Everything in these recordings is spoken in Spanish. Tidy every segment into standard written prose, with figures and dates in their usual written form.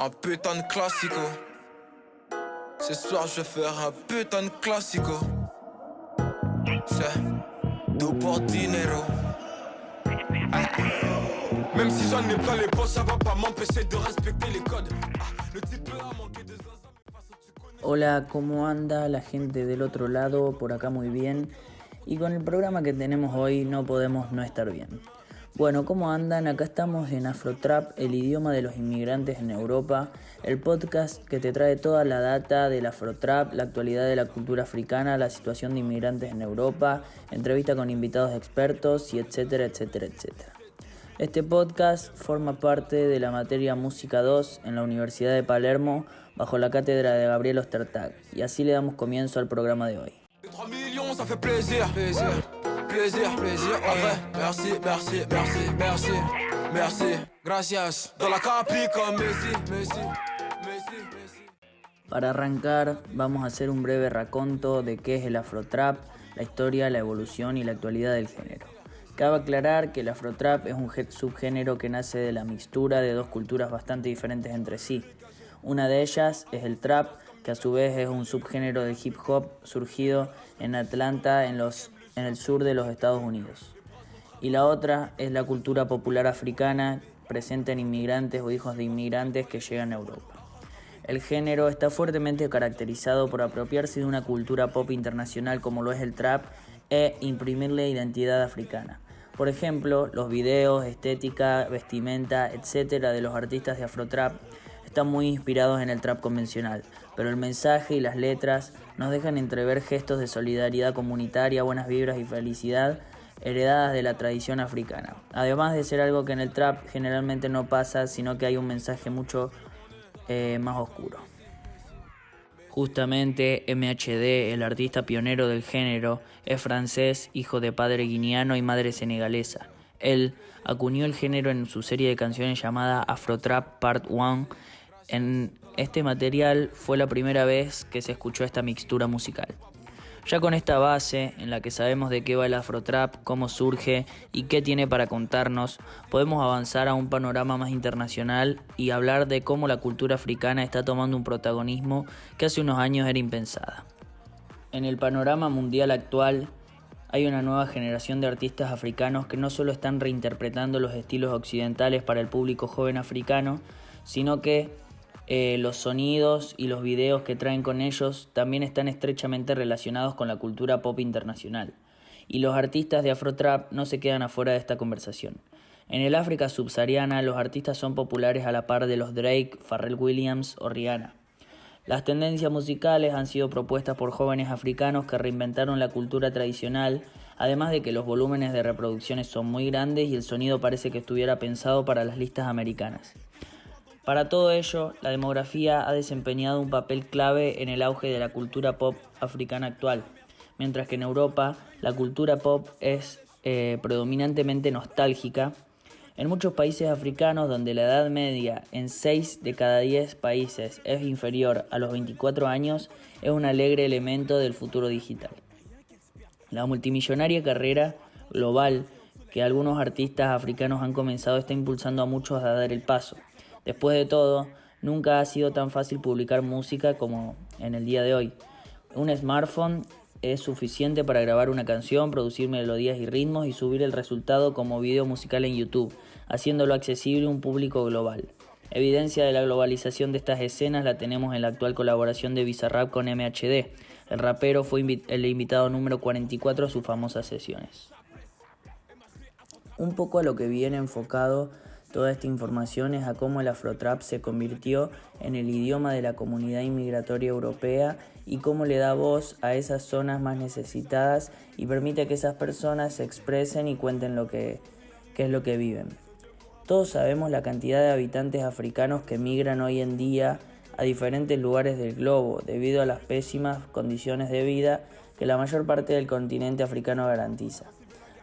Un putain de classico. Ce soir je vais faire un putain de classico. C'est tout pour dinero. Même si j'en ai plein les poches, ça va pas m'empêcher de respecter les codes. Le type a manqué de zaza, mais façon tu connais. Hola, ¿cómo anda la gente del otro lado? Por acá muy bien. Y con el programa que tenemos hoy no podemos no estar bien. Bueno, ¿cómo andan? Acá estamos en Afrotrap, el idioma de los inmigrantes en Europa, el podcast que te trae toda la data del Afrotrap, la actualidad de la cultura africana, la situación de inmigrantes en Europa, entrevista con invitados expertos y etcétera, etcétera, etcétera. Este podcast forma parte de la materia Música 2 en la Universidad de Palermo bajo la cátedra de Gabriel Ostertag, y así le damos comienzo al programa de hoy. 3 millions, ça fait plaisir, plaisir, plaisir, plaisir. En vrai, merci, merci, merci, merci, merci. Gracias. Dans la capi comme Messi, Messi, Messi, Messi. Para arrancar, vamos a hacer un breve raconto de qué es el Afrotrap, la historia, la evolución y la actualidad del género. Cabe aclarar que el Afrotrap es un subgénero que nace de la mixtura de dos culturas bastante diferentes entre sí. Una de ellas es el trap, que a su vez es un subgénero de hip hop surgido en Atlanta, en el sur de los Estados Unidos. Y la otra es la cultura popular africana, presente en inmigrantes o hijos de inmigrantes que llegan a Europa. El género está fuertemente caracterizado por apropiarse de una cultura pop internacional como lo es el trap e imprimirle identidad africana. Por ejemplo, los videos, estética, vestimenta, etc. de los artistas de Afrotrap están muy inspirados en el trap convencional, pero el mensaje y las letras nos dejan entrever gestos de solidaridad comunitaria, buenas vibras y felicidad heredadas de la tradición africana. Además de ser algo que en el trap generalmente no pasa, sino que hay un mensaje mucho más oscuro. Justamente MHD, el artista pionero del género, es francés, hijo de padre guineano y madre senegalesa. Él acuñó el género en su serie de canciones llamada Afrotrap Part 1. En este material fue la primera vez que se escuchó esta mixtura musical. Ya con esta base, en la que sabemos de qué va el Afrotrap, cómo surge y qué tiene para contarnos, podemos avanzar a un panorama más internacional y hablar de cómo la cultura africana está tomando un protagonismo que hace unos años era impensada. En el panorama mundial actual, hay una nueva generación de artistas africanos que no solo están reinterpretando los estilos occidentales para el público joven africano, sino que los sonidos y los videos que traen con ellos también están estrechamente relacionados con la cultura pop internacional. Y los artistas de Afrotrap no se quedan afuera de esta conversación. En el África subsahariana, los artistas son populares a la par de los Drake, Pharrell Williams o Rihanna. Las tendencias musicales han sido propuestas por jóvenes africanos que reinventaron la cultura tradicional, además de que los volúmenes de reproducciones son muy grandes y el sonido parece que estuviera pensado para las listas americanas. Para todo ello, la demografía ha desempeñado un papel clave en el auge de la cultura pop africana actual, mientras que en Europa la cultura pop es predominantemente nostálgica. En muchos países africanos donde la edad media en 6 de cada 10 países es inferior a los 24 años, es un alegre elemento del futuro digital. La multimillonaria carrera global que algunos artistas africanos han comenzado está impulsando a muchos a dar el paso. Después de todo, nunca ha sido tan fácil publicar música como en el día de hoy. Un smartphone es suficiente para grabar una canción, producir melodías y ritmos y subir el resultado como video musical en YouTube, haciéndolo accesible a un público global. Evidencia de la globalización de estas escenas la tenemos en la actual colaboración de Bizarrap con MHD. El rapero fue el invitado número 44 a sus famosas sesiones. Un poco a lo que viene enfocado toda esta información es a cómo el Afrotrap se convirtió en el idioma de la comunidad inmigratoria europea y cómo le da voz a esas zonas más necesitadas y permite que esas personas se expresen y cuenten qué es lo que viven. Todos sabemos la cantidad de habitantes africanos que migran hoy en día a diferentes lugares del globo debido a las pésimas condiciones de vida que la mayor parte del continente africano garantiza.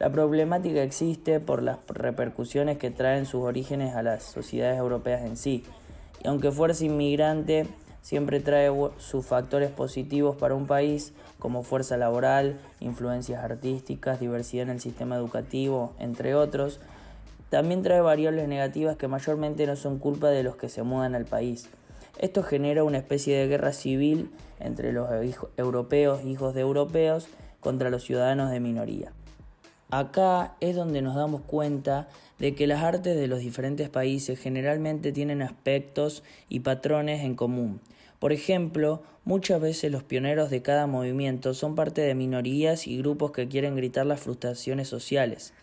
La problemática existe por las repercusiones que traen sus orígenes a las sociedades europeas en sí, y aunque fuerza inmigrante, siempre trae sus factores positivos para un país, como fuerza laboral, influencias artísticas, diversidad en el sistema educativo, entre otros. también trae variables negativas que mayormente no son culpa de los que se mudan al país. Esto genera una especie de guerra civil entre los europeos, hijos de europeos, contra los ciudadanos de minoría. Acá es donde nos damos cuenta de que las artes de los diferentes países generalmente tienen aspectos y patrones en común. Por ejemplo, muchas veces los pioneros de cada movimiento son parte de minorías y grupos que quieren gritar las frustraciones sociales.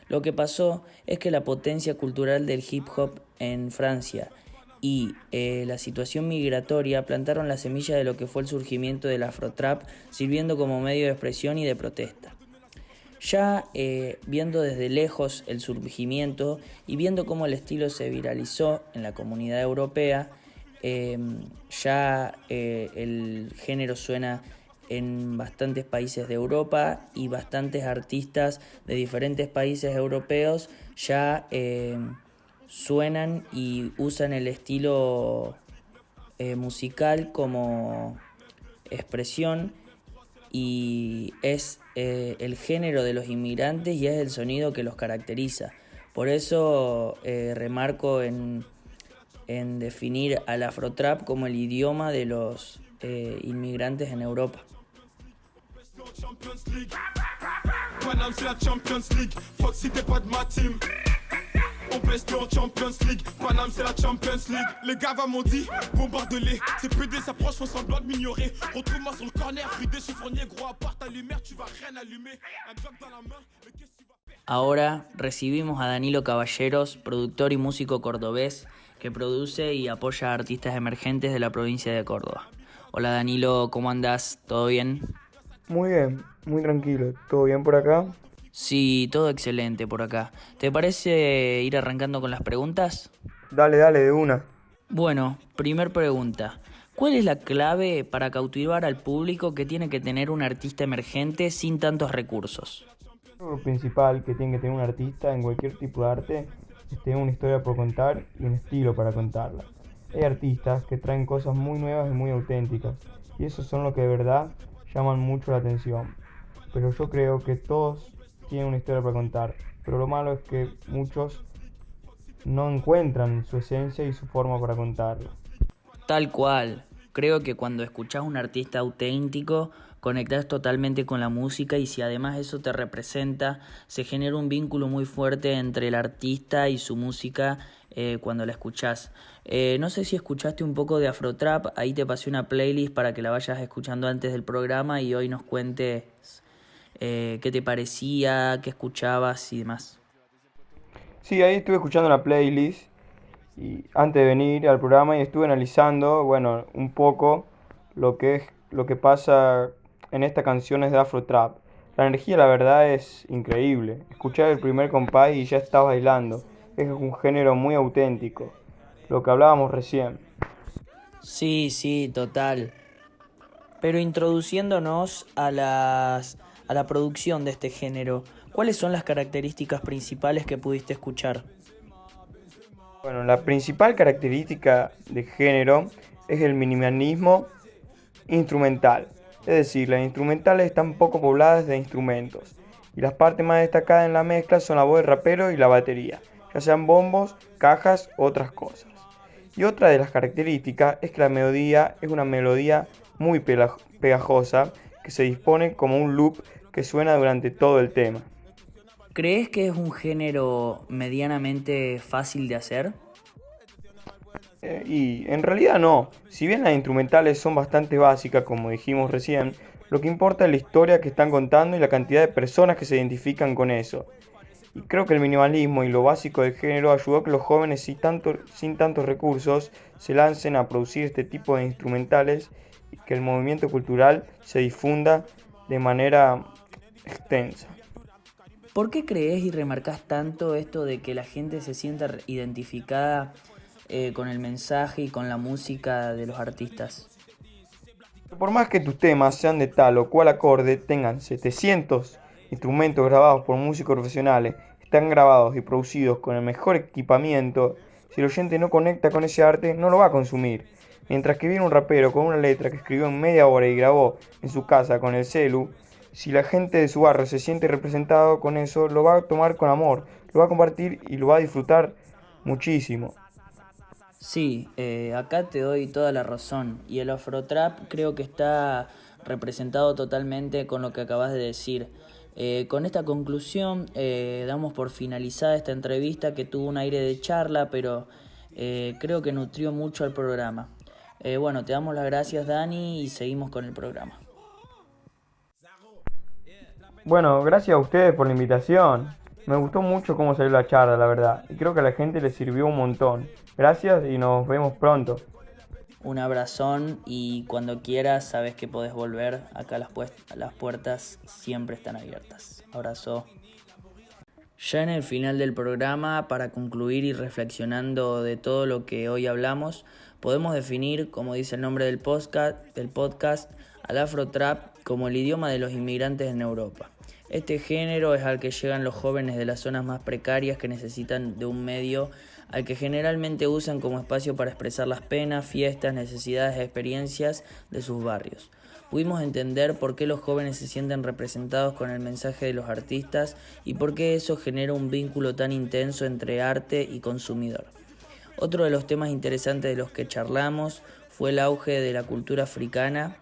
Lo que pasó es que la potencia cultural del hip hop en Francia y la situación migratoria plantaron la semilla de lo que fue el surgimiento del afrotrap, sirviendo como medio de expresión y de protesta. Ya viendo desde lejos el surgimiento y viendo cómo el estilo se viralizó en la comunidad europea, el género suena en bastantes países de Europa y bastantes artistas de diferentes países europeos ya suenan y usan el estilo musical como expresión, y es el género de los inmigrantes y es el sonido que los caracteriza. Por eso remarco en definir al afrotrap como el idioma de los inmigrantes en Europa. Paname c'est la Champions League, fuck si t'es pas de ma team. On pèse plus en Champions League, Paname c'est la Champions League. Les gars m'ont dit, bombarde-les. Ces PD s'approchent, font semblant de m'ignorer. Retrouve-moi sur le corner, ridé chiffonier, gros à part ta lumière, tu vas rien allumer. Un job dans la main, mais qu'est-ce que tu vas faire? Ahora recibimos a Danilo Caballeros, productor y músico cordobés, que produce y apoya a artistas emergentes de la provincia de Córdoba. Hola Danilo, ¿cómo andás? ¿Todo bien? Muy bien, muy tranquilo. ¿Todo bien por acá? Sí, todo excelente por acá. ¿Te parece ir arrancando con las preguntas? Dale, de una. Bueno, primer pregunta. ¿Cuál es la clave para cautivar al público que tiene que tener un artista emergente sin tantos recursos? Lo principal que tiene que tener un artista en cualquier tipo de arte es tener una historia por contar y un estilo para contarla. Hay artistas que traen cosas muy nuevas y muy auténticas, y esos son los que de verdad llaman mucho la atención. Pero yo creo que todos tienen una historia para contar, pero lo malo es que muchos no encuentran su esencia y su forma para contarla. Tal cual. Creo que cuando escuchás un artista auténtico, conectás totalmente con la música, y si además eso te representa, se genera un vínculo muy fuerte entre el artista y su música cuando la escuchás. No sé si escuchaste un poco de Afrotrap, ahí te pasé una playlist para que la vayas escuchando antes del programa y hoy nos cuentes qué te parecía, qué escuchabas y demás. Sí, ahí estuve escuchando la playlist y antes de venir al programa y estuve analizando, bueno, un poco lo que pasa en estas canciones de Afrotrap. La energía, la verdad, es increíble. Escuchar el primer compás y ya estás bailando. Es un género muy auténtico, lo que hablábamos recién. Sí, total. Pero introduciéndonos a la producción de este género, ¿cuáles son las características principales que pudiste escuchar? Bueno, la principal característica de género es el minimalismo instrumental. Es decir, las instrumentales están poco pobladas de instrumentos, y las partes más destacadas en la mezcla son la voz del rapero y la batería, ya sean bombos, cajas u otras cosas. Y otra de las características es que la melodía es una melodía muy pegajosa que se dispone como un loop que suena durante todo el tema. ¿Crees que es un género medianamente fácil de hacer? Y en realidad no. Si bien las instrumentales son bastante básicas, como dijimos recién, lo que importa es la historia que están contando y la cantidad de personas que se identifican con eso. Y creo que el minimalismo y lo básico del género ayudó a que los jóvenes sin tantos recursos se lancen a producir este tipo de instrumentales y que el movimiento cultural se difunda de manera extensa. ¿Por qué crees y remarcás tanto esto de que la gente se sienta identificada con el mensaje y con la música de los artistas? Por más que tus temas sean de tal o cual acorde, tengan 700 instrumentos grabados por músicos profesionales, están grabados y producidos con el mejor equipamiento, si el oyente no conecta con ese arte, no lo va a consumir. Mientras que viene un rapero con una letra que escribió en media hora y grabó en su casa con el celu, si la gente de su barrio se siente representado con eso, lo va a tomar con amor, lo va a compartir y lo va a disfrutar muchísimo. Sí, acá te doy toda la razón. Y el Afrotrap creo que está representado totalmente con lo que acabas de decir. Con esta conclusión damos por finalizada esta entrevista que tuvo un aire de charla, pero creo que nutrió mucho al programa. Bueno, te damos las gracias, Dani, y seguimos con el programa. Bueno, gracias a ustedes por la invitación. Me gustó mucho cómo salió la charla, la verdad. Y creo que a la gente le sirvió un montón. Gracias y nos vemos pronto. Un abrazón y cuando quieras sabes que podés volver. Acá las puertas siempre están abiertas. Abrazo. Ya en el final del programa, para concluir y reflexionando de todo lo que hoy hablamos, podemos definir, como dice el nombre del podcast, al Afrotrap como el idioma de los inmigrantes en Europa. Este género es al que llegan los jóvenes de las zonas más precarias que necesitan de un medio al que generalmente usan como espacio para expresar las penas, fiestas, necesidades e experiencias de sus barrios. Pudimos entender por qué los jóvenes se sienten representados con el mensaje de los artistas y por qué eso genera un vínculo tan intenso entre arte y consumidor. Otro de los temas interesantes de los que charlamos fue el auge de la cultura africana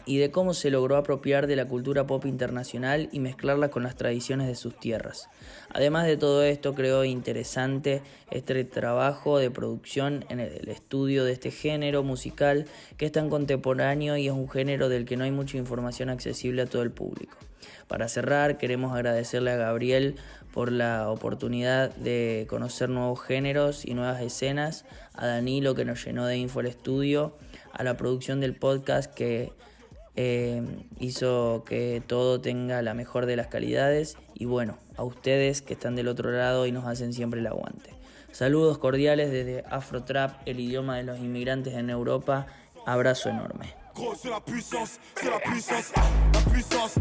y de cómo se logró apropiar de la cultura pop internacional y mezclarla con las tradiciones de sus tierras. Además de todo esto, creo interesante este trabajo de producción en el estudio de este género musical que es tan contemporáneo y es un género del que no hay mucha información accesible a todo el público. Para cerrar, queremos agradecerle a Gabriel por la oportunidad de conocer nuevos géneros y nuevas escenas, a Danilo que nos llenó de info el estudio, a la producción del podcast que hizo que todo tenga la mejor de las calidades y bueno, a ustedes que están del otro lado y nos hacen siempre el aguante. Saludos cordiales desde Afrotrap, el idioma de los inmigrantes en Europa. Abrazo enorme. Gros, c'est la puissance, la puissance.